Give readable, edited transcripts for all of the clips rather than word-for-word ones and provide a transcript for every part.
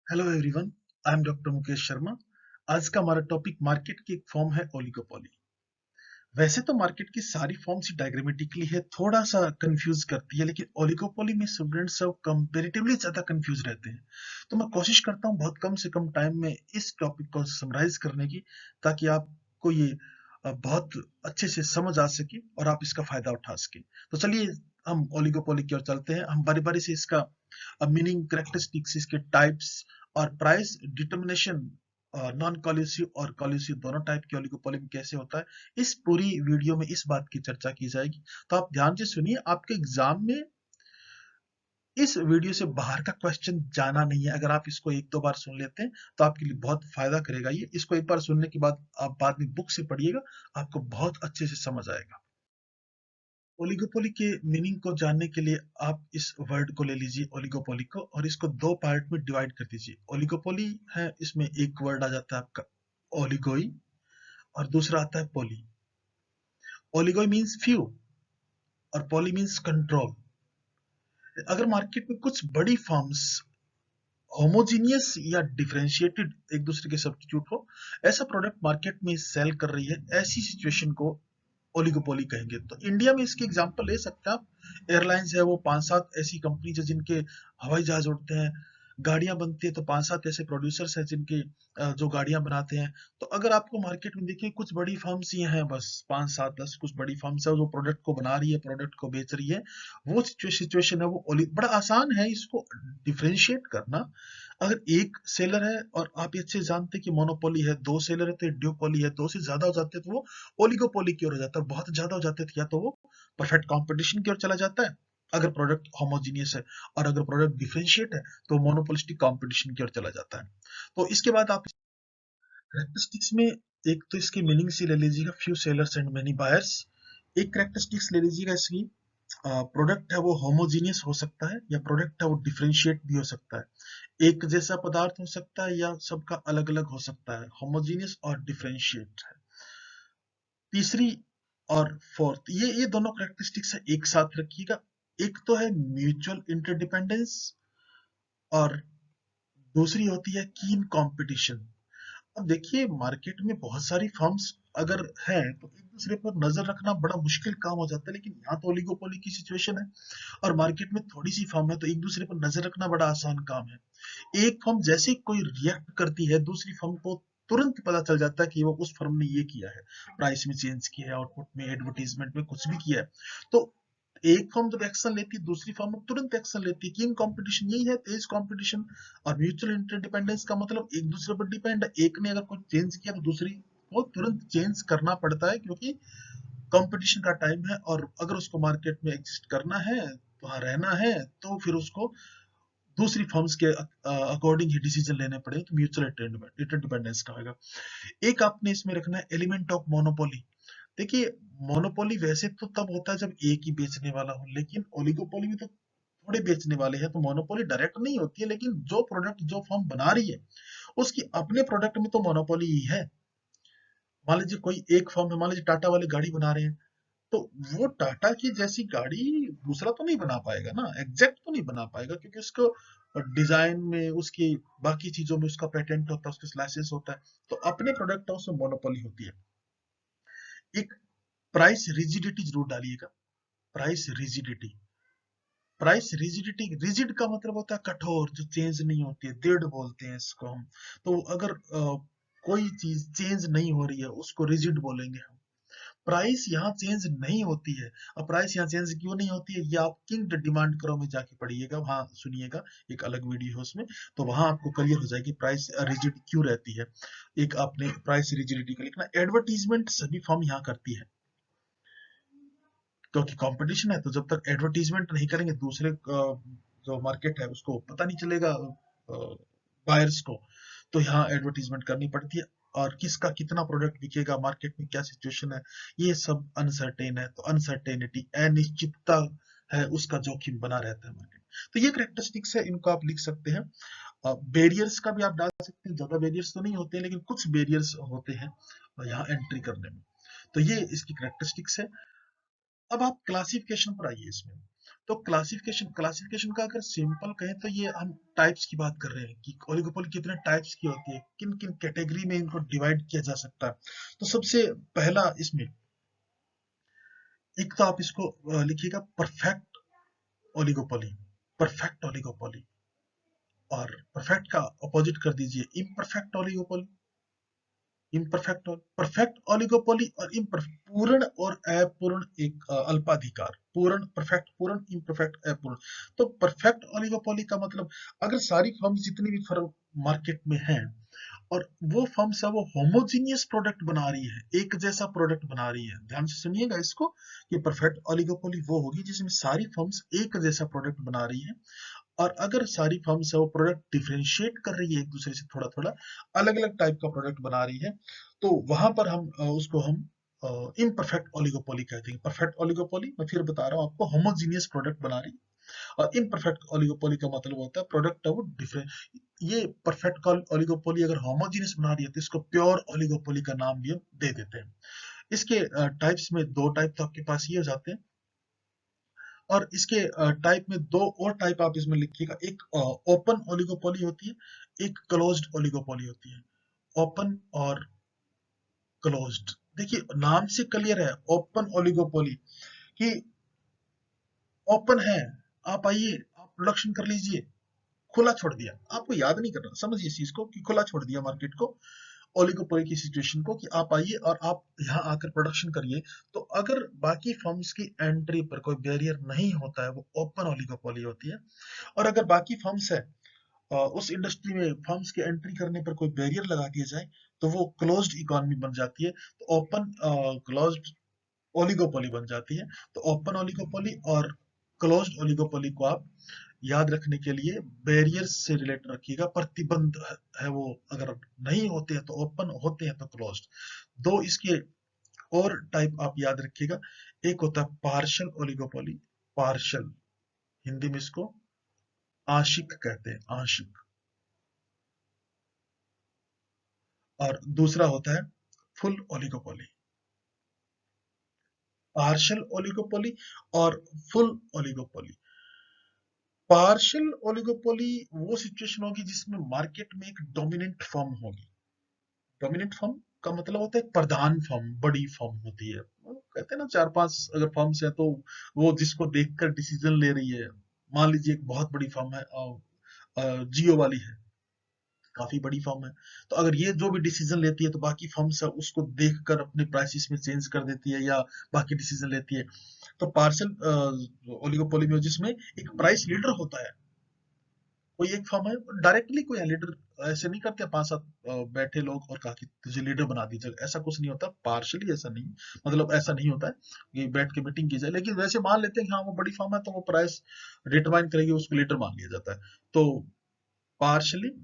Hello everyone, I am doctor Mukesh Sharma. आज का हमारा टॉपिक मार्केट की एक फॉर्म है ओलिगोपोली। वैसे तो मार्केट की सारी फॉर्म्स डायग्रामेटिकली है, थोड़ा सा कंफ्यूज करती है, लेकिन ओलिगोपोली में स्टूडेंट्स सब कंपैरेटिवली ज्यादा कंफ्यूज रहते हैं। तो मैं कोशिश करता हूँ बहुत कम से कम टाइम में इस टॉपिक को समराइज करने की, ताकि आपको ये बहुत अच्छे से समझ आ सके और आप इसका फायदा उठा सके। तो चलिए हम ओलिगोपोली की ओर चलते हैं। हम बारी बारी से इसका मीनिंग, कैरेक्टरिस्टिक्स, इसके टाइप्स और प्राइस डिटर्मिनेशन, नॉन कॉल्यूसिव और कॉल्यूसिव दोनों टाइप के ओलिगोपोली में कैसे होता है, इस पूरी वीडियो में इस बात की चर्चा की जाएगी। तो आप ध्यान से सुनिए, आपके एग्जाम में इस वीडियो से बाहर का क्वेश्चन जाना नहीं है। अगर आप इसको एक दो बार सुन लेते हैं तो आपके लिए बहुत फायदा करेगा। ये इसको एक बार सुनने के बाद आप बाद में बुक से पढ़िएगा, आपको बहुत अच्छे से समझ आएगा। ओलिगोपोली के मीनिंग को जानने के लिए आप इस वर्ड को ले लीजिए ओलिगोपोली को, और इसको दो पार्ट में डिवाइड कर दीजिए। ओलिगोपोली है, इसमें एक वर्ड आ जाता है आपका ओलिगोई, और दूसरा आता है पोली। ओलिगोई मीन्स फ्यू और पोली मीन्स कंट्रोल। अगर मार्केट में कुछ बड़ी फर्म्स होमोजीनियस या डिफरेंशिएटेड एक दूसरे के सब्स्टिट्यूट हो, ऐसा प्रोडक्ट मार्केट में सेल कर रही है, ऐसी सिचुएशन को ओलिगोपोली कहेंगे। तो इंडिया में इसके एग्जांपल ले सकते हैं आप। एयरलाइंस है, वो 5-7 ऐसी कंपनीज है जिनके हवाई जहाज उड़ते हैं। गाड़ियां बनती है तो 5-7 ऐसे प्रोड्यूसर्स हैं जिनके जो गाड़ियां बनाते हैं। तो अगर आपको मार्केट में देखिए, कुछ बड़ी फर्म्स ये हैं, बस 5-7-10 कुछ बड़ी फर्म्स है जो प्रोडक्ट को बना रही है, प्रोडक्ट को बेच रही है। वो सिचुएशन है, वो बड़ा आसान है इसको डिफरेंशिएट करना। अगर एक सेलर है और आप ये अच्छे जानते हैं कि मोनोपोली है, दो सेलर है तो ड्यूपोली है, दो से ज्यादा हो जाते हैं तो वो ओलिगोपोली की ओर हो जाता है। बहुत ज्यादा हो जाते थे या तो वो परफेक्ट कंपटीशन की ओर चला जाता है, अगर प्रोडक्ट होमोजीनियस है। और अगर प्रोडक्ट डिफरेंशिएट है तो मोनोपोलिस्टिक कंपटीशन की ओर चला जाता है। तो इसके बाद आप कैरेक्टरिस्टिक्स में, एक तो इसकी मीनिंग से ले लीजिएगा few sellers and many buyers. एक कैरेक्टरिस्टिक्स ले लीजिएगा इसकी, प्रोडक्ट है वो होमोजीनियस हो सकता है, या प्रोडक्ट है वो डिफरेंशिएट भी हो सकता है। एक जैसा पदार्थ हो सकता है या सबका अलग अलग हो सकता है, होमोजीनियस और डिफरेंशिएट है। तीसरी और फोर्थ, ये दोनों कैरेक्टरिस्टिक्स है, एक साथ रखिएगा। एक तो है म्यूचुअल इंटरडिपेंडेंस, और दूसरी होती है कीन कंपटीशन। अब देखिए, मार्केट में बहुत सारी फर्म्स अगर हैं तो एक दूसरे पर नजर रखना बड़ा मुश्किल काम हो जाता है, लेकिन यहाँ तो ओलिगोपोली की सिचुएशन है और मार्केट में थोड़ी सी फर्म है, तो एक दूसरे पर नजर रखना बड़ा आसान काम है। एक फर्म जैसे ही कोई रिएक्ट करती है, दूसरी फर्म को तुरंत पता चल जाता है कि वो उस फर्म ने ये किया है, प्राइस में चेंज किया है, आउटपुट में, एडवर्टीजमेंट में कुछ भी किया है। तो एक फर्म जब एक्शन लेती है, दूसरी फर्म तुरंत एक्शन लेती है। कीन कंपटीशन यही है, तेज कंपटीशन। और म्यूचुअल इंटरडिपेंडेंस का मतलब एक दूसरे पर डिपेंड है, एक ने अगर कुछ चेंज किया तो दूसरी को तुरंत चेंज करना पड़ता है, क्योंकि कंपटीशन का टाइम है। और अगर उसको मार्केट में एग्जिस्ट करना है, वहां रहना है, तो फिर उसको दूसरी फर्म्स के अकॉर्डिंग ही डिसीजन लेने पड़ेंगे, तो म्यूचुअल इंटरडिपेंडेंस का होगा। एक आपने इसमें रखना है एलिमेंट ऑफ मोनोपोली। देखिए, मोनोपोली वैसे तो तब होता है जब एक ही बेचने वाला हो, लेकिन ओलिगोपोली में तो थोड़े बेचने वाले हैं, तो मोनोपोली डायरेक्ट नहीं होती है, लेकिन जो प्रोडक्ट जो फर्म बना रही है उसकी अपने प्रोडक्ट में तो मोनोपोली ही है। मान लीजिए कोई एक फर्म है, मान लीजिए टाटा वाले गाड़ी बना रहे हैं, तो वो टाटा की जैसी गाड़ी दूसरा तो नहीं बना पाएगा ना, एग्जैक्ट तो नहीं बना पाएगा, क्योंकि उसको डिजाइन में, उसकी बाकी चीजों में उसका पेटेंट होता है, उसका लाइसेंस होता है। तो अपने प्रोडक्ट उसमें मोनोपोली होती है। एक प्राइस रिजिडिटी जरूर डालिएगा। Price rigidity, price rigidity, rigid का मतलब होता है कठोर, जो चेंज नहीं होती है, दृढ़ बोलते हैं इसको हम। तो अगर कोई चीज चेंज नहीं हो रही है उसको रिजिड बोलेंगे हम। प्राइस यहाँ चेंज नहीं होती है। अब प्राइस यहाँ चेंज क्यों नहीं होती है, ये आप किंग डिमांड करो में जाके पढ़िएगा, वहां सुनिएगा, एक अलग वीडियो है उसमें, तो वहां आपको क्लियर हो जाएगी प्राइस रिजिड क्यों रहती है। एक आपने प्राइस रिजिडिटी का लिखना। एडवर्टीजमेंट सभी फर्म यहाँ करती है, क्योंकि कंपटीशन है, तो जब तक एडवर्टीजमेंट नहीं करेंगे दूसरे जो मार्केट है उसको पता नहीं चलेगा, बायर्स को। तो यहाँ एडवर्टीजमेंट करनी पड़ती है, और किसका कितना प्रोडक्ट बिकेगा, मार्केट में क्या सिचुएशन है, ये सब अनसर्टेन है। तो अनसर्टेनिटी, अनिश्चितता है, उसका जोखिम बना रहता है मार्केट। तो ये करेक्टरिस्टिक्स है, इनको आप लिख सकते हैं। बैरियर्स का भी आप डाल सकते हैं, ज्यादा बैरियर्स तो नहीं होते, लेकिन कुछ बैरियर्स होते हैं यहाँ एंट्री करने में। तो ये इसकी करेक्टरिस्टिक्स है। अब आप क्लासिफिकेशन पर आइए इसमें। तो क्लासिफिकेशन क्लासिफिकेशन का अगर सिंपल कहें तो ये हम टाइप्स की बात कर रहे हैं कि ओलिगोपोली कितने टाइप्स की होती है, किन किन कैटेगरी में इनको डिवाइड किया जा सकता है। तो सबसे पहला इसमें एक तो आप इसको लिखिएगा परफेक्ट ओलिगोपोली, परफेक्ट ओलिगोपोली। और परफेक्ट का अपोजिट कर दीजिए imperfect oligopoly, imperfect perfect oligopoly और इम्परफेक्ट पूर्ण और अपूर्ण एक अल्पाधिकार, पूर्ण परफेक्ट, पूर्ण इम्परफेक्ट अपूर्ण। तो परफेक्ट ओलिगोपोली का मतलब अगर सारी फर्म जितनी भी फर्म मार्केट में हैं और वो फर्म्स है वो होमोजीनियस प्रोडक्ट बना रही है, एक जैसा प्रोडक्ट बना रही है, ध्यान से सुनिएगा इसको, कि परफेक्ट ओलिगोपोली वो होगी जिसमें सारी फर्म्स एक जैसा प्रोडक्ट बना रही है। और अगर सारी फर्म्स है वो प्रोडक्ट डिफरेंशिएट कर रही है एक दूसरे से थोड़ा थोड़ा, अलग अलग टाइप का प्रोडक्ट बना रही है, तो वहां पर हम उसको हम इम्परफेक्ट ओलिगोपोली कहते हैं। परफेक्ट ओलिगोपोली मैं फिर बता रहा हूँ आपको, होमोजीनियस प्रोडक्ट बना रही है। और इम्परफेक्ट ओलिगोपोली का मतलब होता है प्रोडक्ट है वो डिफरेंट। ये परफेक्ट ओलिगोपोली अगर होमोजीनियस बना रही है तो इसको प्योर ओलिगोपोली का नाम भी हम दे देते हैं। इसके टाइप्स में दो टाइप तो आपके पास ये हो जाते हैं। और इसके टाइप में दो और टाइप आप इसमें लिखिएगा, एक ओपन ओलिगोपोली होती है, एक क्लोज्ड ओलिगोपोली होती है। ओपन और क्लोज्ड, देखिए नाम से क्लियर है ओपन ओलिगोपोली कि ओपन है, आप आइए आप प्रोडक्शन कर लीजिए, खुला छोड़ दिया, आपको याद नहीं करना, समझिए इस चीज को कि खुला छोड़ दिया मार्केट को, ओलिगोपोली की सिचुएशन को, कि आप आइए और आप यहाँ आकर प्रोडक्शन करिए। तो अगर बाकी फर्म्स की एंट्री पर कोई बैरियर नहीं होता है वो ओपन ओलिगोपोली होती है। और अगर बाकी फर्म्स है उस इंडस्ट्री में फर्म्स के एंट्री करने पर कोई बैरियर लगा दिया जाए तो वो क्लोज्ड इकोनॉमी बन जाती है, तो ओपन क्लोज्ड ओलिगोपोली बन जाती है। तो ओपन ओलिगोपोली और क्लोज्ड ओलिगोपोली को आप याद रखने के लिए बैरियर्स से रिलेटेड रखिएगा, प्रतिबंध है वो, अगर नहीं होते हैं तो ओपन, होते हैं तो क्लोज्ड। दो इसके और टाइप आप याद रखिएगा, एक होता है पार्शियल ओलिगोपोली, पार्शियल, हिंदी में इसको आंशिक कहते हैं, आंशिक। और दूसरा होता है फुल ओलिगोपोली, पार्शियल ओलिगोपोली और फुल ओलिगोपोली। पार्शियल ओलिगोपोली वो सिचुएशन होगी जिसमें मार्केट में एक डोमिनेंट फर्म होगी। डोमिनेंट फर्म का मतलब होता है प्रधान फर्म, बड़ी फर्म होती है, वो कहते हैं ना चार पांच अगर फर्म्स है तो वो जिसको देखकर डिसीजन ले रही है। मान लीजिए एक बहुत बड़ी फर्म है, जियो वाली है, काफी बड़ी फर्म है, तो अगर ये जो भी डिसीजन लेती है तो बाकी फर्म्स है उसको देखकर अपने प्राइसेस में चेंज कर देती है या बाकी डिसीजन लेती है। तो पार्शियल ओलिगोपोली में जिसमें एक प्राइस लीडर होता है, कोई एक फर्म है, डायरेक्टली कोई लीडर ऐसे नहीं करते पांच सात बैठे लोग और कहा कि तुझे लीडर बना दीजिए, ऐसा कुछ नहीं होता। पार्शली ऐसा नहीं, मतलब ऐसा नहीं होता है कि बैठ के मीटिंग की जाए, लेकिन वैसे मान लेते हैं कि हाँ वो बड़ी फर्म है तो वो प्राइस डिटरमाइन करेगी, उसको लीडर मान लिया जाता है। तो पार्शली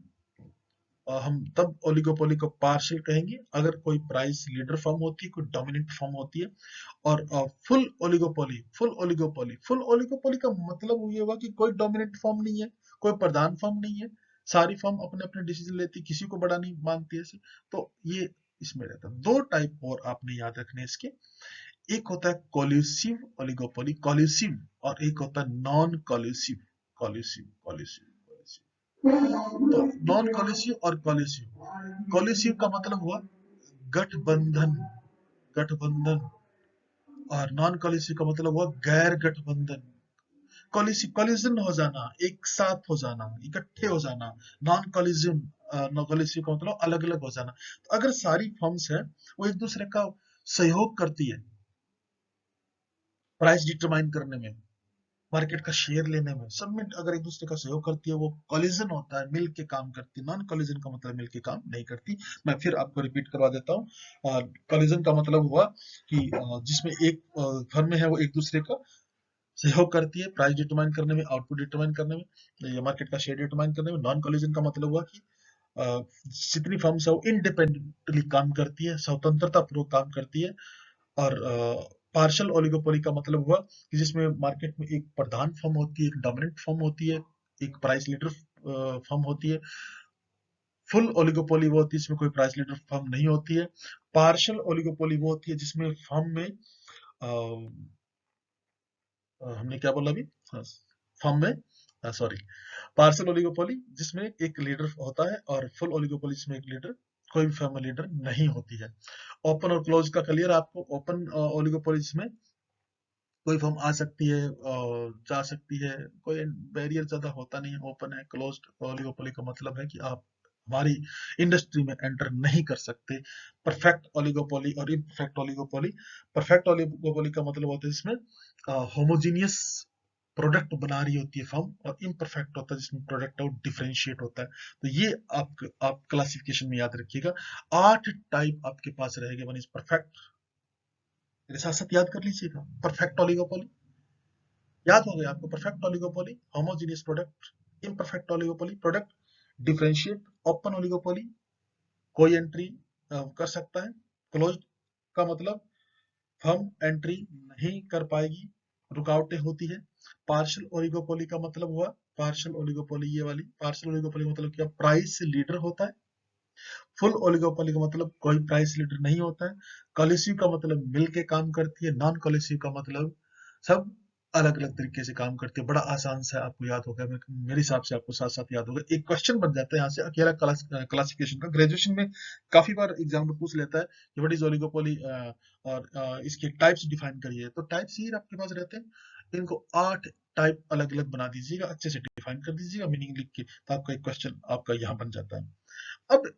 हम तब ओलिगोपोली को पार्शियल कहेंगे अगर कोई प्राइस लीडर फर्म होती है, कोई डोमिनेंट फर्म होती है। और फुल ओलिगोपोली, फुल ओलिगोपोली का मतलब ये होगा कि कोई डोमिनेंट फर्म नहीं है, कोई प्रधान फर्म नहीं है, सारी फर्म अपने अपने डिसीजन लेती, किसी को बड़ा नहीं मानती ऐसे। तो ये इसमें रहता है। दो टाइप और आपने याद रखने हैं इसके, एक होता है कोल्यूसिव ओलिगोपोली, कोल्यूसिव, और एक होता है नॉन कोल्यूसिव, कोल्यूसिव कोल्यूसिव तो नॉन कोलिसिव और कोलिसिव, कोलिसिव का मतलब हुआ गठबंधन, गठबंधन, और नॉन कोलिसिव का मतलब हुआ गैर गठबंधन। कोलिसिव कोलिजन हो जाना, एक साथ हो जाना, इकट्ठे हो जाना। नॉन कोलिजन, नॉन कोलिसिव का मतलब अलग अलग हो जाना। तो अगर सारी फर्म्स है वो एक दूसरे का सहयोग करती है प्राइस डिटरमाइन करने में, मार्केट का शेयर लेने में, सब में अगर एक दूसरे का सहयोग करती है वो कॉलिजन होता है, मिल के काम करती है। नॉन कॉलिजन का मतलब मिल के काम नहीं करती। मैं फिर आपको रिपीट करवा देता हूँ, कॉलिजन का मतलब हुआ कि जिसमें एक फर्म है वो एक दूसरे का सहयोग करती है प्राइस डिटरमाइन करने में, आउटपुट डिटरमाइन करने में, या मार्केट का शेयर डिटरमाइन करने में। नॉन कॉलिजन का मतलब हुआ कि जितनी फर्म्स है वो इंडिपेंडेंटली काम करती है, स्वतंत्रता पूर्वक काम करती है। और पार्शियल ओलिगोपोली का मतलब हुआ कि जिसमें मार्केट में एक प्रधान फर्म होती है, एक डोमिनेंट फर्म होती है, एक प्राइस लीडर फर्म होती है। फुल ओलिगोपोली वो होती है जिसमें कोई प्राइस लीडर फर्म नहीं होती है। पार्शियल ओलिगोपोली वो होती है जिसमें फर्म में हमने क्या बोला अभी? फर्म में, सॉरी, पार्शियल ओलिगोपोली जिसमें एक लीडर होता है, और फुल ओलिगोपोली जिसमें एक लीडर, कोई भी फर्म में लीडर नहीं होती है। ओपन और क्लोज का क्लियर आपको। ओपन ओलिगोपोली जिसमें कोई फर्म आ सकती है और जा सकती है, कोई बैरियर ज्यादा होता नहीं है। ओपन है। क्लोज्ड ओलिगोपोली का मतलब है कि आप हमारी इंडस्ट्री में एंटर नहीं कर सकते। परफेक्ट ओलिगोपोली और इम्परफेक्ट ओलिगोपोली। परफेक्ट ओलिगोपोली का मतलब होता है इसमें होमोजीनियस प्रोडक्ट बना रही होती है फर्म, और इम्परफेक्ट होता है जिसमें प्रोडक्ट है वो डिफरेंशिएट होता है। तो ये आप क्लासिफिकेशन में याद रखिएगा। 8 टाइप आपके पास रहेंगे। वन इज परफेक्ट, मेरे साथ साथ याद कर लीजिएगा। परफेक्ट ओलिगोपोली याद हो गया आपको। Perfect oligopoly homogeneous product, imperfect oligopoly product differentiate, open oligopoly कोई एंट्री कर सकता है, क्लोज्ड का मतलब फर्म एंट्री नहीं कर पाएगी, रुकावटें होती है। पार्शियल ओलिगोपोली का मतलब हुआ, पार्शियल ओलिगोपोली ये वाली पार्शियल ओलिगोपोली मतलब क्या, प्राइस लीडर होता है। फुल ओलिगोपोली का मतलब कोई प्राइस लीडर नहीं होता है। कॉलिसिव का मतलब मिलके काम करती है। नॉन कॉलिसिव का मतलब सब अलग अलग तरीके से काम करती है। बड़ा आसान सा आपको याद होगा, मेरे हिसाब से आपको साथ साथ याद होगा। एक क्वेश्चन बन जाता है यहाँ से अकेला क्लासिफिकेशन का। ग्रेजुएशन में काफी बार एग्जाम में पूछ लेता है कि व्हाट इज ओलिगोपोली, और इसके टाइप्स डिफाइन करिए। तो टाइप्स ही आपके पास रहते हैं। इनको 8 टाइप अलग अलग बना दीजिएगा, अच्छे से डिफाइन कर दीजिएगा मीनिंग लिख के, तो आपका एक क्वेश्चन आपका यहाँ बन जाता है। अब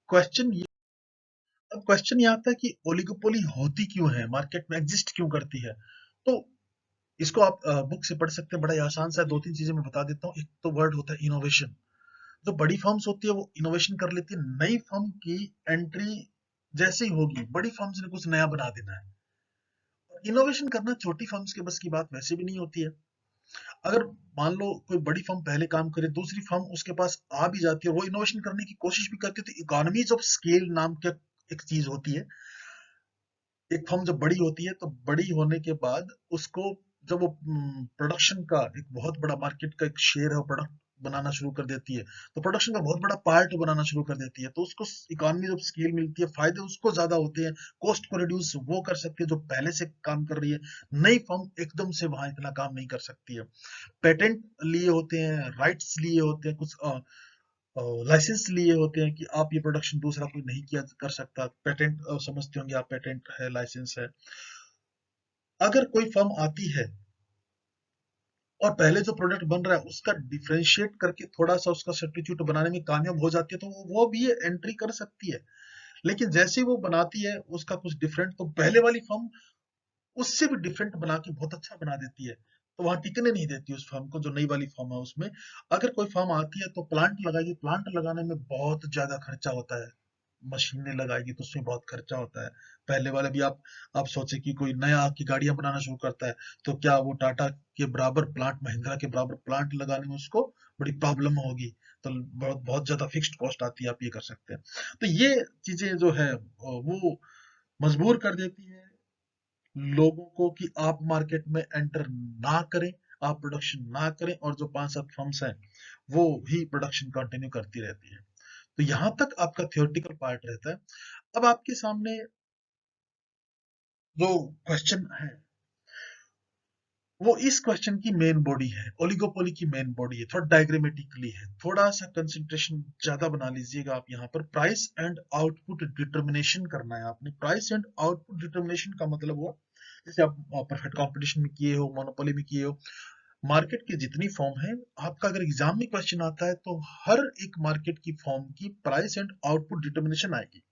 क्वेश्चन ये अब क्वेश्चन ये आता है कि ओलिगोपोली होती क्यों है, मार्केट में एग्जिस्ट क्यों करती है। तो इसको आप बुक से पढ़ सकते हैं। बड़ा ही आसान सा है। 2-3 चीजें मैं बता देता हूँ। एक तो वर्ड होता है इनोवेशन। जो बड़ी फर्म्स होती है वो इनोवेशन कर लेती है। नई फर्म की एंट्री जैसे ही होगी, बड़ी फर्म्स ने कुछ नया बना देना है। इनोवेशन करना छोटी फर्म्स के बस की बात वैसे भी नहीं होती है। अगर मान लो कोई बड़ी फर्म पहले काम करे, दूसरी फर्म उसके पास आ भी जाती है, वो इनोवेशन करने की कोशिश भी करती है, तो इकोनॉमीज ऑफ स्केल नाम की एक चीज होती है। एक फर्म जब बड़ी होती है तो बड़ी होने के बाद उसको, जब वो प्रोडक्शन का एक बहुत बड़ा मार्केट का एक शेयर है, वो प्रोडक्ट बनाना शुरू कर देती है, तो प्रोडक्शन का बहुत बड़ा पार्ट बनाना शुरू कर देती है, तो उसको इकोनॉमी ऑफ स्केल मिलती है, फायदे उसको ज्यादा होते हैं। कॉस्ट को रिड्यूस वो कर सकती है जो पहले से काम कर रही है। नई फर्म एकदम से वहां इतना काम नहीं कर सकती है। पेटेंट लिए होते हैं, राइट्स लिए होते हैं, कुछ लाइसेंस लिए होते हैं कि आप ये प्रोडक्शन दूसरा कोई नहीं किया कर सकता। पेटेंट समझते होंगे आप, पेटेंट है, लाइसेंस है। अगर कोई फर्म आती है और पहले जो प्रोडक्ट बन रहा है उसका डिफरेंशिएट करके थोड़ा सा उसका सब्स्टिट्यूट बनाने में कामयाब हो जाती है, तो वो भी ये एंट्री कर सकती है। लेकिन जैसे ही वो बनाती है उसका कुछ डिफरेंट, तो पहले वाली फर्म उससे भी डिफरेंट बना के बहुत अच्छा बना देती है, तो वहां टिकने नहीं देती उस फर्म को, जो नई वाली फर्म है उसमें। अगर कोई फर्म आती है तो प्लांट लगाएगी, प्लांट लगाने में बहुत ज्यादा खर्चा होता है। मशीनें लगाएगी तो उसमें बहुत खर्चा होता है। पहले वाले भी आप सोचे कि कोई नया आपकी गाड़ियां बनाना शुरू करता है, तो क्या वो टाटा के बराबर प्लांट, महिंद्रा के बराबर प्लांट लगाने में उसको बड़ी प्रॉब्लम होगी। तो बहुत बहुत ज्यादा फिक्स्ड कॉस्ट आती है, आप ये कर सकते हैं। तो ये चीजें जो है वो मजबूर कर देती है लोगों को कि आप मार्केट में एंटर ना करें, आप प्रोडक्शन ना करें, और जो 5-7 फर्म्स हैं वो ही प्रोडक्शन कंटिन्यू करती रहती है। तो यहां तक आपका थियोरेटिकल पार्ट रहता है। अब आपके सामने जो क्वेश्चन है वो इस क्वेश्चन की मेन बॉडी है, ओलिगोपोली की मेन बॉडी है, थोड़ा डायग्रामेटिकली है। थोड़ा सा कंसंट्रेशन ज्यादा बना लीजिएगा आप। यहाँ पर प्राइस एंड आउटपुट डिटर्मिनेशन करना है आपने। प्राइस एंड आउटपुट डिटर्मिनेशन का मतलब हुआ, जैसे आप परफेक्ट कंपटीशन में किए हो, मोनोपोली में किए हो, मार्केट की जितनी फॉर्म है, आपका अगर एग्जाम में क्वेश्चन आता है तो हर एक मार्केट की फॉर्म की प्राइस एंड आउटपुट डिटर्मिनेशन आएगी।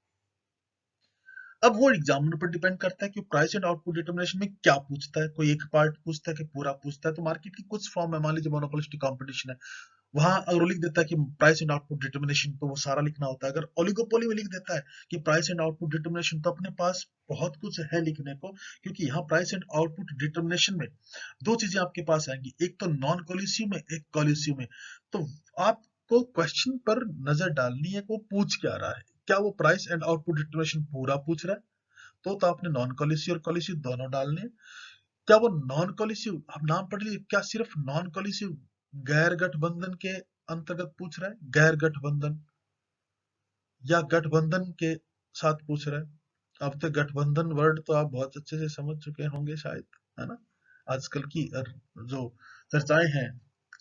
अब वो एग्जामिनर पर डिपेंड करता है कि प्राइस एंड आउटपुट डिटर्मिनेशन में क्या पूछता है। कोई एक पार्ट पूछता है कि पूरा पूछता है। तो मार्केट की कुछ फॉर्म है, मान लीजिए मोनोपोलिस्टिक कंपटीशन है, वहां अगर वो लिख देता है कि प्राइस एंड आउटपुट डिटर्मिनेशन, तो वो सारा लिखना होता है। अगर ओलिगोपोली में लिख देता है कि प्राइस एंड आउटपुट डिटर्मिनेशन, तो अपने पास बहुत कुछ है लिखने को, क्योंकि यहाँ प्राइस एंड आउटपुट डिटर्मिनेशन में दो चीजें आपके पास आएंगी, एक तो नॉन कॉलिसिव में, एक कॉलिसिव में। तो आपको क्वेश्चन पर नजर डालनी है कि वो पूछ क्या रहा है। क्या वो प्राइस एंड आउटपुट डिटर्मिनेशन पूरा पूछ रहा है, तो आपने नॉन कॉलिसिव और कॉलिसिव दोनों डालने हैं। क्या वो नॉन कॉलिसिव, आप नाम पढ़ लीजिए, क्या सिर्फ नॉन कॉलिसिव गैर गठबंधन के अंतर्गत पूछ रहा है, गैर गठबंधन, या गठबंधन के साथ पूछ रहा है। अब तक गठबंधन वर्ड तो आप बहुत अच्छे से समझ चुके होंगे शायद, है ना। आजकल की जो चर्चाएं हैं,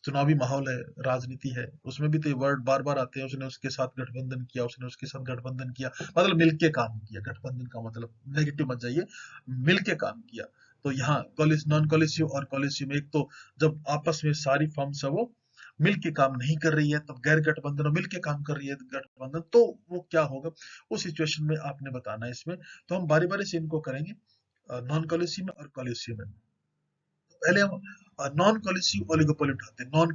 चुनावी माहौल है, राजनीति है, उसमें भी तो ये वर्ड बार बार आते हैं, उसने उसके साथ गठबंधन किया, उसने उसके साथ गठबंधन किया, मतलब मिलके काम किया। गठबंधन का मतलब नेगेटिव मत जाइए, मिलके काम किया। तो यहाँ नॉन कॉलिसिव और कॉलिसिव में, एक तो जब आपस में सारी फर्म्स है वो मिलके काम नहीं कर रही है, तब गैर गठबंधन मिलके काम कर रही है गठबंधन, तो वो क्या होगा उस सिचुएशन में आपने बताना है इसमें। तो हम बारी बारी से इनको करेंगे, नॉन कॉलिसिव में और कॉलिसिव में। पहले हम नॉन कॉलिसिव ओलिगोपोली उठाते हैं। नॉन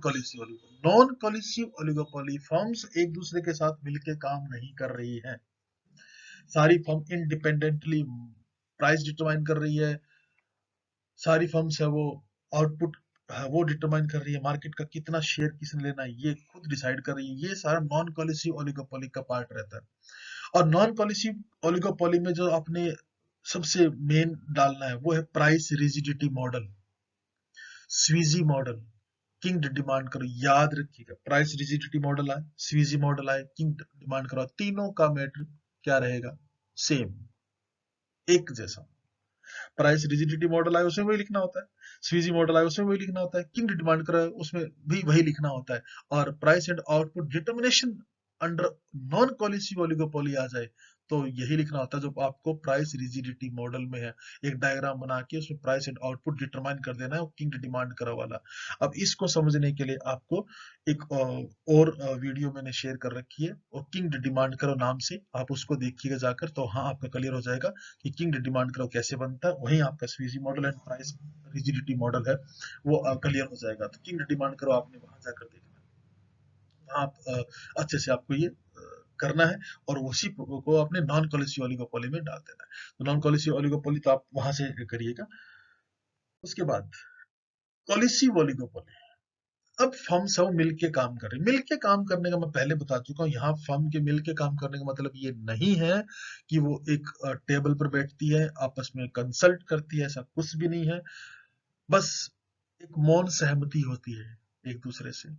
कॉलिसिव ओलिगोपोली फर्म्स एक दूसरे के साथ मिलके काम नहीं कर रही हैं। सारी फर्म इंडिपेंडेंटली प्राइस डिटरमाइन कर रही है, सारी फर्म्स है वो आउटपुट वो डिटरमाइन कर रही है, मार्केट का कितना शेयर किसने लेना है ये खुद डिसाइड कर रही है। ये सारा नॉन कॉलिसिव ओलिगोपोली का पार्ट रहता है। और नॉन कॉलिसिव ओलिगोपोली में जो आपने सबसे मेन डालना है वो है price rigidity model, Sweezy model, kinked demand curve. याद रखिएगा, प्राइस रिजिडिटी मॉडल आए, स्वीजी मॉडल आए, किंग डिमांड करो, तीनों का मैटर क्या रहेगा, सेम, एक जैसा। प्राइस रिजिडिटी मॉडल आए उसमें वही लिखना होता है, स्वीजी मॉडल आए उसमें वही लिखना होता है, किंग डिमांड करो उसमें भी वही लिखना होता है। और price and output determination under non collusive oligopoly आ जाए तो यही लिखना होता है जो आपको प्राइस रिजिडिटी मॉडल में है। एक डायग्राम बना के उसमें प्राइस एंड आउटपुट डिटरमाइन कर देना है, किंग डिमांड करो वाला। अब इसको समझने के लिए आपको एक और वीडियो मैंने शेयर कर रखी है, और किंग डिमांड करो नाम से, आप उसको देखिएगा जाकर, तो हाँ आपका क्लियर हो जाएगा कि किंग डिमांड करो कैसे बनता है। वहीं आपका Sweezy model and price rigidity model है वो क्लियर हो जाएगा। तो किंग डिमांड करो आपने वहां जाकर देखना, आप अच्छे से आपको ये करना है, और उसी को अपने नॉन कॉलिसिव ओलिगोपोली में डाल देना है। तो नॉन कॉलिसिव ओलिगोपोली तो आप वहां से करिएगा। उसके बाद कॉलिसिव ओलिगोपोली, अब फर्म सब मिलके काम कर रहे हैं। मिलके काम करने का मैं पहले बता चुका हूँ, यहाँ फर्म के मिलके काम करने का मतलब ये नहीं है कि वो एक टेबल पर बैठती है आपस में कंसल्ट करती है, ऐसा कुछ भी नहीं है। बस एक मौन सहमति होती है एक दूसरे से।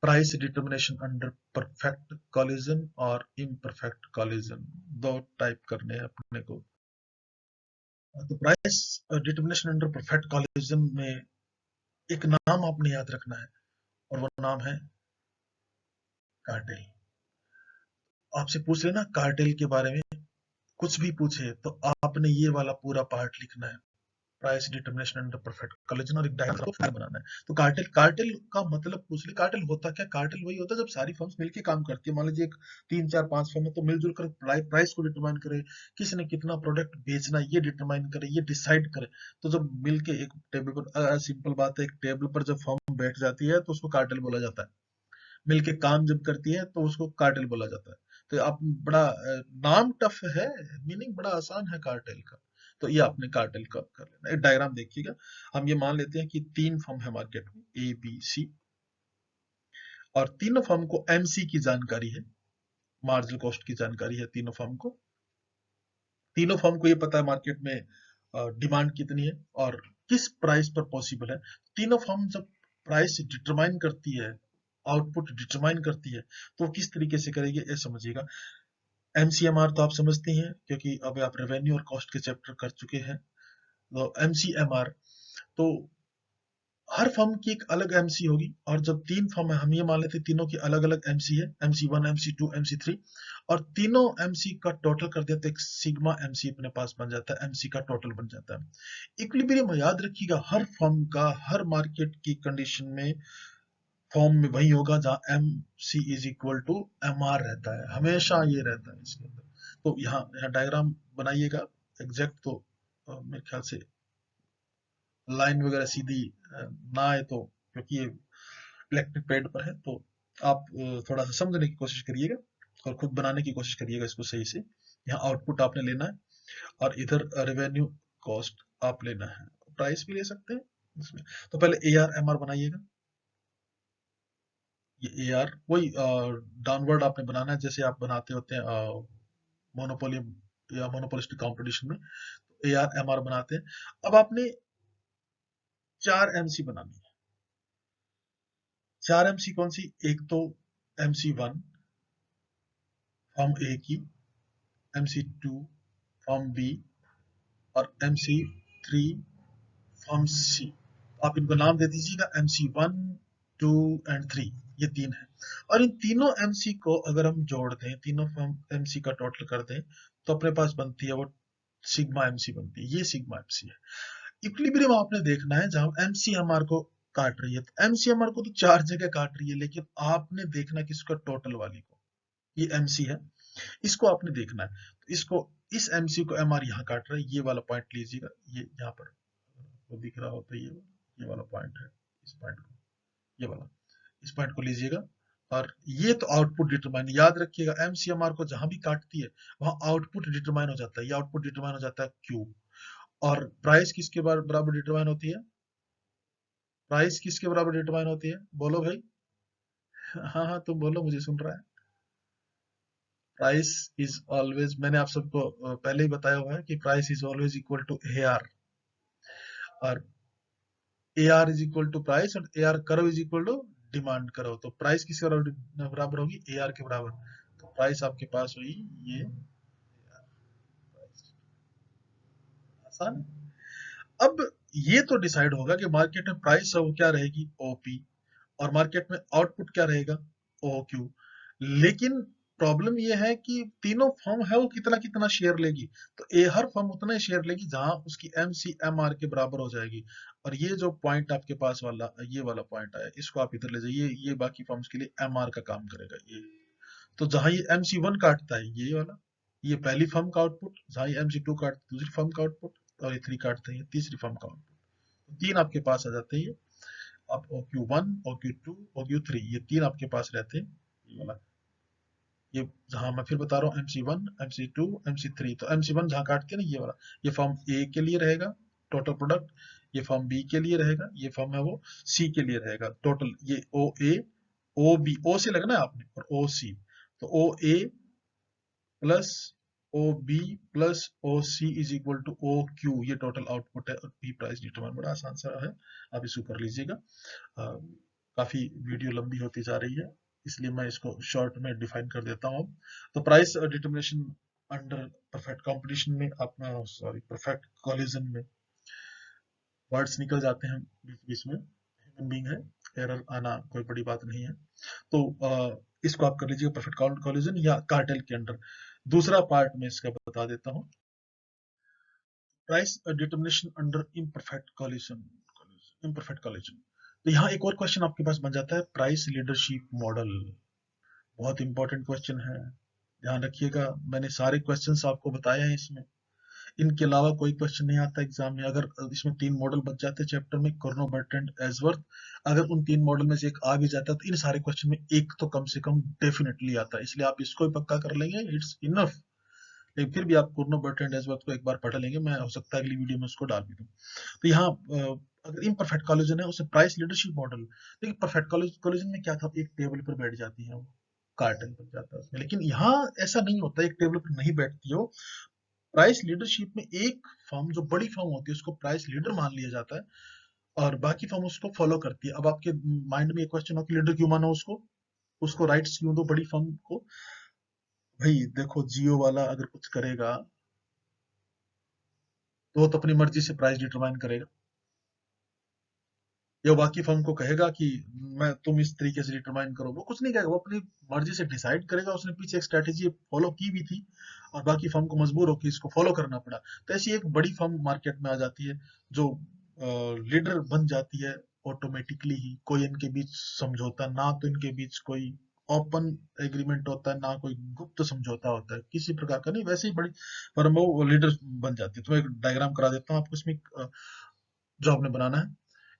Price determination under perfect collision और इम्परफेक्ट कॉलिजन, दो टाइप करने हैं अपने को। तो price determination under perfect collision में एक नाम आपने याद रखना है, और वो नाम है कार्टेल। आपसे पूछ लेना कार्टेल के बारे में, कुछ भी पूछे तो आपने ये वाला पूरा पार्ट लिखना है, price determination under perfect collision, और एक डायग्राम बनाना है। तो कार्टेल, कार्टेल का मतलब पूछ ले, कार्टेल होता क्या? कार्टेल वही होता है जब सारी फर्म्स मिलके काम करती है। मान लीजिए एक 3 4 5 फर्म है, तो मिलजुल कर प्राइस को डिटरमाइन करे, किसने कितना प्रोडक्ट बेचना है ये डिटरमाइन करे, ये डिसाइड करे। तो जब मिलके एक टेबल पर, सिंपल बात है, एक टेबल पर जब फर्म बैठ जाती है तो उसको कार्टेल बोला जाता है। मिलके काम जब करती है तो उसको कार्टेल बोला जाता है। तो आप बड़ा नाम टफ है, मीनिंग बड़ा आसान है कार्टेल का। तो ये आपने कार्टेल का कर लेना। एक डायग्राम देखिएगा, हम ये मान लेते हैं कि 3 फर्म है मार्केट में, ए बी सी, और तीनों फर्म को एमसी की जानकारी है, मार्जिनल कॉस्ट की जानकारी है तीनों फर्म को। तीनों फर्म को ये पता है मार्केट में डिमांड कितनी है और किस प्राइस पर पॉसिबल है। तीनों फर्म जब प्राइस डिटरमाइन करती है, आउटपुट डिटरमाइन करती है, तो किस तरीके से करेगी ये समझिएगा। एमसीएमआर तो आप समझते हैं, क्योंकि अब आप रेवेन्यू और कॉस्ट के चैप्टर कर चुके हैं। तो एमसीएमआर, तो हर फर्म की एक अलग एमसी होगी, और जब 3 फर्म है, हम ये मान लेते हैं तीनों की अलग अलग एमसी है, MC1 MC2 MC3, और तीनों एमसी का टोटल कर देते हैं, एक सिग्मा एमसी अपने पास बन जाता है, एमसी का टोटल बन जाता है। इक्विलिब्रियम याद रखिएगा, हर फर्म का हर मार्केट की कंडीशन में फॉर्म में वही होगा जहां M C is equal to M R रहता है, हमेशा ये रहता है इसके अंदर। तो यहाँ डायग्राम बनाइएगा एग्जैक्ट, तो मेरे ख्याल से लाइन वगैरह सीधी ना आए तो, क्योंकि ये इलेक्ट्रिक पैड पर है, तो आप थोड़ा सा समझने की कोशिश करिएगा और खुद बनाने की कोशिश करिएगा इसको सही से। यहाँ आउटपुट आपने लेना है, और इधर रेवेन्यू कॉस्ट आप लेना है, प्राइस भी ले सकते हैं इसमें। तो पहले ए आर एम आर बनाइएगा। ये ए आर वही डाउनवर्ड आपने बनाना है जैसे आप बनाते होते हैं मोनोपोली या मोनोपोलिस्टिक कंपटीशन में, ए आर एम आर बनाते हैं। अब आपने 4 MC बनानी है। 4 MC कौन सी? एक तो MC1 फॉर्म ए की, MC2 फॉर्म बी, और MC3 फॉर्म सी, आप इनको नाम दे दीजिएगा MC1, 2 एंड 3, ये 3 है। और इन तीनों MC को अगर हम जोड़ दें, तीनों फॉर्म MC का टोटल कर दें, तो अपने पास बनती है वो सिग्मा MC बनती है, ये सिग्मा MC है। इक्विलिब्रियम आपने देखना है जहां MCMR को काट रही है, तो MCMR को तो 4 जगह काट रही है, लेकिन आपने देखना कि इसका टोटल वाली को, ये MC है, इसको आपने देखना है। तो इसको, इस MC को MR यहाँ काट रहा है, ये वाला पॉइंट लीजिएगा, ये यहाँ पर वो दिख रहा हो तो ये वाला पॉइंट है, इस पॉइंट को, ये वाला, इस पॉइंट को लीजिएगा। और ये तो आउटपुट डिटरमाइन, याद रखिएगा MCMR को जहां भी काटती है वहां आउटपुट डिटरमाइन हो जाता है, ये आउटपुट डिटरमाइन हो जाता है Q। और प्राइस किसके बराबर डिटरमाइन होती है? प्राइस किसके बराबर डिटरमाइन होती है? बोलो भाई। हाँ हाँ, तुम बोलो, मुझे सुन रहा है। प्राइस इज ऑलवेज, मैंने आप सबको पहले ही बताया हुआ है कि price is always equal to AR, और AR is equal to price, और AR करो इज इक्वल टू डिमांड करो। तो प्राइस किसके बराबर होगी? AR के बराबर। तो प्राइस आपके पास हुई ये, आसान है। अब ये तो डिसाइड होगा कि मार्केट में प्राइस है वो क्या रहेगी, OP, और मार्केट में आउटपुट क्या रहेगा, OQ। लेकिन प्रॉब्लम ये है कि तीनों फर्म है वो कितना कितना शेयर लेगी, तो हर फर्म उतना ही शेयर लेगी जहां उसकी MCMR के बराबर हो जाएगी। और ये जो पॉइंट आपके पास वाला, ये वाला पॉइंट आया, इसको आप इधर ले जाइए, ये बाकी फर्म्स के लिए MR का काम करेगा ये। तो जहां ये MC1 काटता है, ये वाला, ये पहली फर्म का आउटपुट, जहां ये MC2 काटता है दूसरी फर्म का आउटपुट, और ये 3 काटते हैं तीसरी फर्म का आउटपुट। तीन आपके पास आ जाते हैं, आप OQ1, OQ2, OQ3, ये 3 आपके पास रहते हैं, ये वाला, ये जहां मैं फिर बता रहा हूँ MC1, MC2, MC3। तो MC1 जहां काटते हैं ना, ये वाला, ये फॉर्म A के लिए रहेगा टोटल प्रोडक्ट, ये फॉर्म B के लिए रहेगा, ये फॉर्म है वो C के लिए रहेगा टोटल, ये OA, OB, O से लगना है आपने, और OC। तो OA plus OB plus OC is equal to OQ, ये टोटल आउटपुट है। और P प्राइस डिटरमाइन, बड़ा आसान सा है, आप इसको कर लीजिएगा। काफी वीडियो लंबी होती जा रही है, इसलिए मैं इसको शॉर्ट में डिफाइन कर देता हूँ। तो price determination under perfect competition में, अपना सॉरी परफेक्ट कॉलिजन में वर्ड्स निकल जाते हैं बीच बीच में, ह्यूमन बीइंग है, एरर आना कोई बड़ी बात नहीं है। तो इसको आप कर लीजिएगा परफेक्ट कॉलिजन या कार्टेल के अंडर। दूसरा पार्ट में इसका बता देता हूँ, price determination under imperfect collision, imperfect collision. तो यहाँ एक और क्वेश्चन आपके पास बन जाता है, प्राइस लीडरशिप मॉडल। बहुत इंपॉर्टेंट क्वेश्चन है, ध्यान रखिएगा। मैंने सारे क्वेश्चंस आपको बताए हैं इसमें, इनके अलावा कोई क्वेश्चन नहीं आता एग्जाम में। अगर इसमें 3 मॉडल बच जाते चैप्टर में, कर्नो, बर्ट्रैंड, एल्सवर्थ, अगर उन 3 मॉडल में से एक आ भी जाता तो इन सारे क्वेश्चन में एक तो कम से कम डेफिनेटली आता है, इसलिए आप इसको भी पक्का कर लेंगे, इट्स इनफ। लेकिन फिर भी आप कर्नो, बर्ट्रैंड, एल्सवर्थ को एक बार पढ़ लेंगे, मैं हो सकता है अगली वीडियो में उसको डाल भी दूं। तो यहाँ अगर इम्परफेक्ट कॉलिजन है उसे प्राइस लीडरशिप मॉडल, देखिए परफेक्ट कॉलिजन में क्या था, एक टेबल पर बैठ जाती है वो, कार्टन बन जाता है उसमें। लेकिन यहाँ ऐसा नहीं होता, एक टेबल पर नहीं बैठती हो। प्राइस लीडरशिप में एक फर्म जो बड़ी फर्म होती है उसको प्राइस लीडर मान लिया जाता है, और बाकी फर्म उसको फॉलो करती है। अब आपके माइंड में एक क्वेश्चन हो कि लीडर क्यों मानो उसको, उसको राइट्स क्यों दो बड़ी फर्म को? भाई देखो, जियो वाला अगर कुछ करेगा तो वो तो अपनी मर्जी से प्राइस डिटरमाइन करेगा, या बाकी फर्म को कहेगा कि मैं, तुम इस तरीके से डिटरमाइन करो? वो कुछ नहीं कहेगा, वो अपनी मर्जी से डिसाइड करेगा। उसने पीछे एक स्ट्रेटेजी फॉलो की भी थी, और बाकी फर्म को मजबूर होकर इसको फॉलो करना पड़ा। तो ऐसी एक बड़ी फर्म मार्केट में आ जाती है जो लीडर बन जाती है ऑटोमेटिकली ही। कोई इनके बीच समझौता ना, तो इनके बीच कोई ओपन एग्रीमेंट होता है ना, कोई गुप्त समझौता होता है, किसी प्रकार का नहीं। वैसे ही बड़ी फर्म वो लीडर बन जाती है। तो मैं एक डायग्राम करा देता हूँ आपको इसमें, जो आपने बनाना है।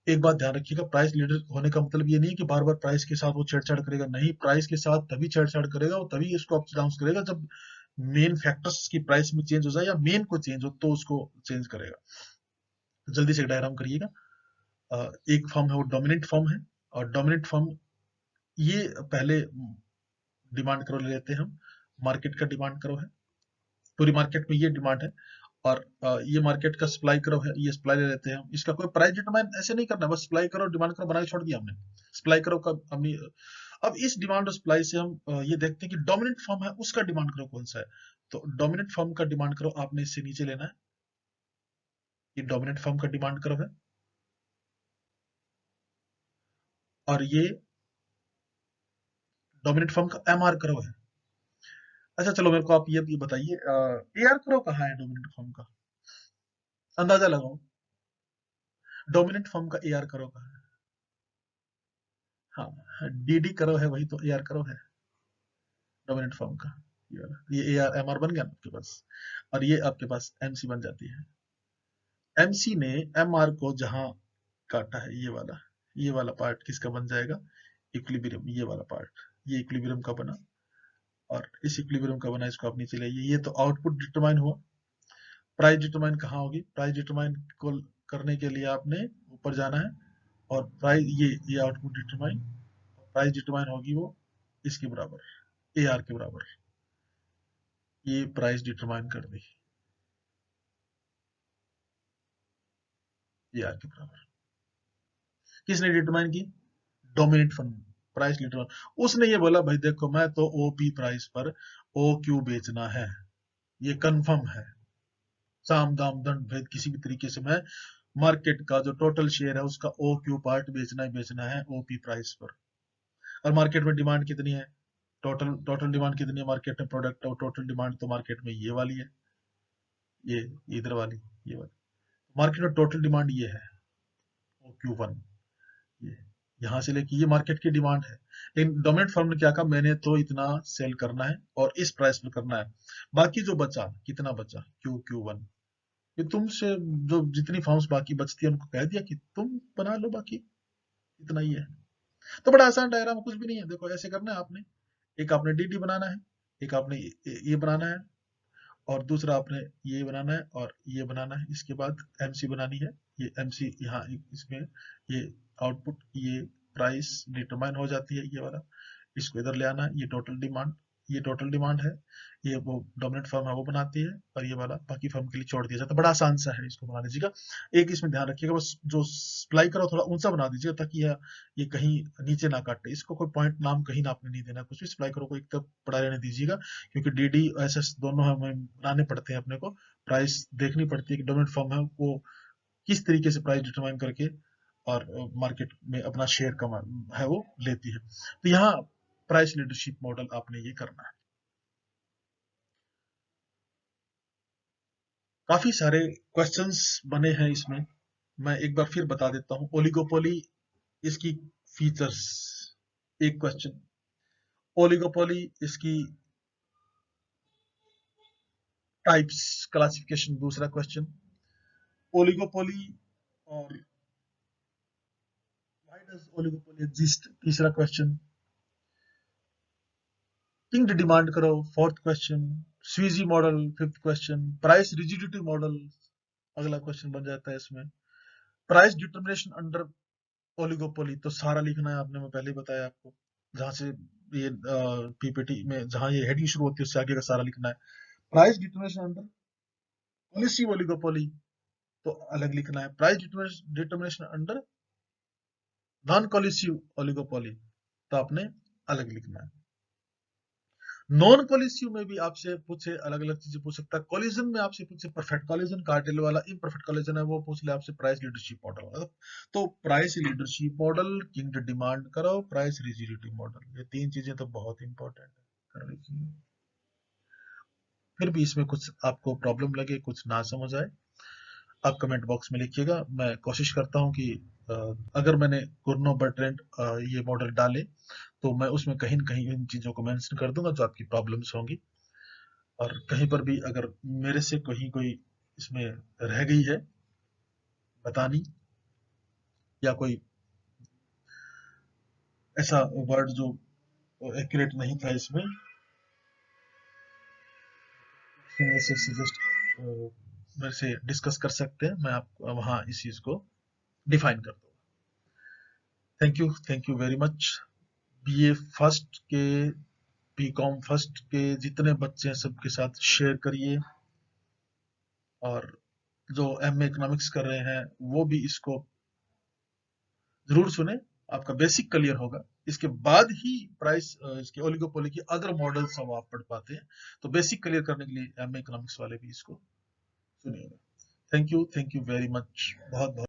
एक बात ध्यान रखिएगा, प्राइस लीडर होने का मतलब ये नहीं है कि बार बार प्राइस के साथ वो छेड़छाड़ करेगा, नहीं। प्राइस के साथ तभी छेड़छाड़ करेगा, वो तभी इसको अप्स डाउन करेगा जब मेन फैक्टर्स की प्राइस में चेंज हो जाए, या मेन को चेंज हो तो उसको चेंज करेगा। तो जल्दी से डायग्राम करिएगा। एक फर्म है वो डोमिनेंट फर्म है, और डोमिनेंट फर्म ये पहले डिमांड करो ले लेते हैं हम, मार्केट का डिमांड करो है, पूरी मार्केट में ये डिमांड है। और ये मार्केट का सप्लाई करो है, ये सप्लाई ले लेते हैं हम। इसका कोई प्राइस डिटरमाइन ऐसे नहीं करना, बस सप्लाई करो डिमांड करो बना के छोड़ दिया हमने। सप्लाई करो का हमने, अब इस डिमांड और सप्लाई से हम ये देखते हैं कि डोमिनेंट फर्म है उसका डिमांड करो कौन सा है। तो डोमिनेंट फर्म का डिमांड करो आपने इससे नीचे लेना है, ये डोमिनेंट फर्म का डिमांड करो है। और ये डोमिनेंट फर्म का एमआर कर्व है। अच्छा चलो मेरे को आप ये बताइए, एआर कर्व कहाँ है डोमिनेंट फर्म का? अंदाजा लगाओ, डोमिनेंट फर्म का एआर कर्व कहाँ है? हाँ, डीडी कर्व है, वही तो एआर कर्व है डोमिनेंट फर्म का। ये एआर एमआर बन गया ना आपके पास, और ये आपके पास एमसी बन जाती है। एमसी ने एमआर को जहां काटा है, ये वाला पार्ट किसका बन जाएगा? इक्विलिब्रियम, ये वाला पार्ट, ये इक्विलिब्रियम का बना, और इस इक्विलिब्रियम का बना, इसको आप नीचे लाइए। ये तो आउटपुट डिटरमाइन हुआ। प्राइस डिटरमाइन कहाँ होगी? प्राइस डिटरमाइन को करने के लिए आपने ऊपर जाना है, और प्राइस ये आउटपुट डिटरमाइन, प्राइस डिटरमाइन होगी वो इसके बराबर, एआर के बराबर। ये प्राइस डिटरमाइन कर दी, एआर के बराबर। किसने डिटरमाइन की? Dominant firm. प्राइस डिटरमाइन, उसने ये बोला भाई देखो मैं तो ओपी प्राइस पर ओ क्यू बेचना है, ये कंफर्म है, साम दाम दंड भेद किसी भी तरीके से मैं मार्केट का जो टोटल शेयर है उसका ओ क्यू पार्ट बेचना ही बेचना है ओपी प्राइस पर। और मार्केट में डिमांड कितनी है? टोटल टोटल डिमांड कितनी है मार्केट में प्रोडक्ट, और टोटल डिमांड तो मार्केट में ये वाली है, ये इधर वाली, ये वाली मार्केट में टोटल डिमांड ये है ओ क्यू वन, ये यहाँ से लेके ये मार्केट की डिमांड है। लेकिन डोमिनेंट फर्म ने क्या कहा, मैंने तो इतना सेल करना है और इस प्राइस पर करना है, बाकी जो बचा, कितना बचा, क्यू क्यू वन, ये तुमसे जो जितनी फर्म्स बाकी बचती है उनको कह दिया कि तुम बना लो, बाकी इतना ही है। तो बड़ा आसान डायग्राम, कुछ भी नहीं है। देखो ऐसे करना है आपने, एक आपने डीडी बनाना है, एक आपने ये बनाना है, और दूसरा आपने ये बनाना है और ये बनाना है। इसके बाद एमसी बनानी है, ये एमसी यहाँ इसमें, ये आउटपुट, ये प्राइस डिटरमाइन हो जाती है ये वाला, इसको इधर ले आना है, ये टोटल डिमांड, ये टोटल डिमांड है, ये वो डोमिनेंट फर्म है वो बनाती है, और ये वाला बाकी फर्म के लिए छोड़ दिया जाता है। बड़ा आसान सा है, इसको बना लीजिएगा। एक इसमें ध्यान रखिएगा, बस जो सप्लाई करो थोड़ा ऊंचा बना दीजिएगा, ताकि ये कहीं नीचे ना काटे, इसको कोई पॉइंट नाम कहीं ना आपने नहीं देना, कुछ भी सप्लाई करो को एक तरफ पड़ा रहने दीजिएगा, क्योंकि डीडी एसएस दोनों हमें बनाने पड़ते हैं अपने को, प्राइस देखनी पड़ती है कि डोमिनेंट फर्म है वो किस तरीके से प्राइस डिटरमाइन करके और मार्केट में अपना शेयर कमा है वो लेती है। तो यहाँ प्राइस लीडरशिप मॉडल आपने ये करना है। काफी सारे क्वेश्चंस बने हैं इसमें, मैं एक बार फिर बता देता हूँ। ओलिगोपोली, इसकी फीचर्स, एक क्वेश्चन। ओलिगोपोली, इसकी टाइप्स, क्लासिफिकेशन, दूसरा क्वेश्चन। ओलिगोपोली और व्हाई डज ओलिगोपोली एग्जिस्ट, तीसरा question. Kinked demand curve, fourth question. Sweezy model, fifth question. Price rigidity model, अगला क्वेश्चन बन जाता है इसमें। प्राइस डिटर्मिनेशन अंडर ओलिगोपोली, तो सारा लिखना है आपने, मैं पहले ही बताया आपको, जहां से ये पीपीटी में जहां ये हेडिंग शुरू होती है उससे आगे का सारा लिखना है। Price determination under collusive oligopoly, तो अलग लिखना है। Price determination under non collusive oligopoly, तो आपने अलग लिखना है। नॉन कोलिसिव में भी आपसे पूछे, अलग अलग चीजें पूछ सकता है। कोलिजन में आपसे पूछे परफेक्ट कोलिजन, कार्टेल वाला इम्परफेक्ट कोलिजन है वो पूछ ले आपसे प्राइस लीडरशिप मॉडल। तो price leadership model, kinked demand करो, प्राइस रिजिडिटी मॉडल, ये तीन चीजें तो बहुत इंपॉर्टेंट है, कर लीजिए। फिर भी इसमें कुछ आपको प्रॉब्लम लगे, कुछ ना समझ आए, आप कमेंट बॉक्स में लिखिएगा। मैं कोशिश करता हूँ कि अगर मैंने कुर्नो बर्ट्रेंड ये मॉडल डाले तो मैं उसमें कहीं न कहीं इन चीजों को मेंशन कर दूंगा जो आपकी प्रॉब्लम्स होंगी। और कहीं पर भी अगर मेरे से कहीं कोई इसमें रह गई है बतानी, या कोई ऐसा वर्ड जो एक्यूरेट नहीं था इसमें, से सजेस्ट मेरे से डिस्कस कर सकते हैं, मैं आपको वहाँ इस चीज को डिफाइन कर दूंगा। Thank you very much. BA first के, बीकॉम फर्स्ट के जितने बच्चे हैं सबके साथ शेयर करिए, और जो एमए इकोनॉमिक्स कर रहे हैं वो भी इसको जरूर सुने, आपका बेसिक क्लियर होगा। इसके बाद ही प्राइस इसके ओलिगोपोली की अदर मॉडल्स हम आप पढ़ पाते हैं। तो बेसिक क्लियर करने के लिए एमए इकोनॉमिक्स वाले भी इसको सुनिएगा। थैंक यू वेरी मच, बहुत बहुत